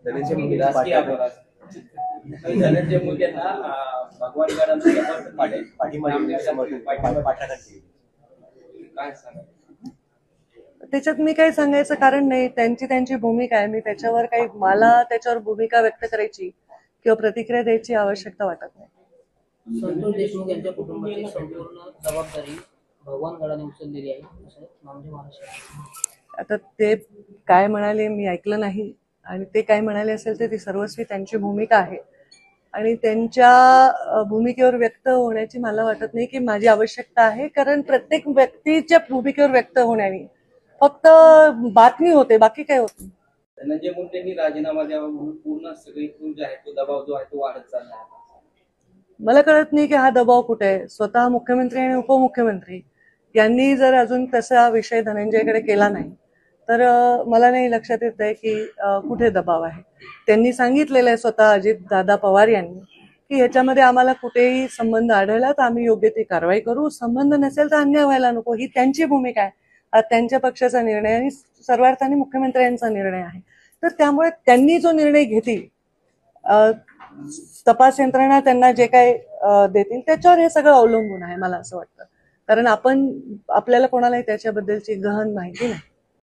धनंजय मुंडेंना भगवान त्याच्यात मी काही सांगायचं कारण नाही. त्यांची भूमिका आहे. मी त्याच्यावर काही मला त्याच्यावर भूमिका व्यक्त करायची किंवा प्रतिक्रिया द्यायची आवश्यकता वाटत नाही. संतोष देशमुख यांच्या कुटुंबाची संपूर्ण जबाबदारी भगवान गडाने उचललेली आहे असं नामदेव महाराज. आता ते काय म्हणाले मी ऐकलं नाही आणि ते काय म्हणाले असेल तर ती सर्वस्वी त्यांची भूमिका आहे आणि त्यांच्या भूमिकेवर व्यक्त होण्याची मला वाटत नाही की माझी आवश्यकता आहे. कारण प्रत्येक व्यक्तीच्या भूमिकेवर व्यक्त होण्याने फक्त बातमी होते, बाकी काय होत नाही. धनंजय मुंडेंनी राजीनामा द्यावा म्हणून पूर्ण सगळीकडून जो आहे तो दबाव जो आहे तो वाढत चालला आहे. मला कळत नाही की हा दबाव कुठे आहे. स्वतः मुख्यमंत्री आणि उपमुख्यमंत्री यांनी जर अजून तसा विषय धनंजयकडे केला नाही तर मला नाही लक्षात येत आहे की कुठे दबाव आहे. त्यांनी सांगितलेलं आहे स्वतः अजित दादा पवार यांनी की ह्याच्यामध्ये आम्हाला कुठेही संबंध आढळला तर आम्ही योग्य ती कारवाई करू, संबंध नसेल तर अन्याय व्हायला नको, ही त्यांची भूमिका आहे. त्यांच्या पक्षाचा निर्णय आणि सर्वार्थाने मुख्यमंत्र्यांचा निर्णय आहे. तर त्यामुळे त्यांनी जो निर्णय घेतील, तपास यंत्रणा त्यांना जे काय देतील त्याच्यावर हे सगळं अवलंबून आहे मला असं वाटतं. कारण आपल्याला कोणालाही त्याच्याबद्दलची गहन माहिती नाही.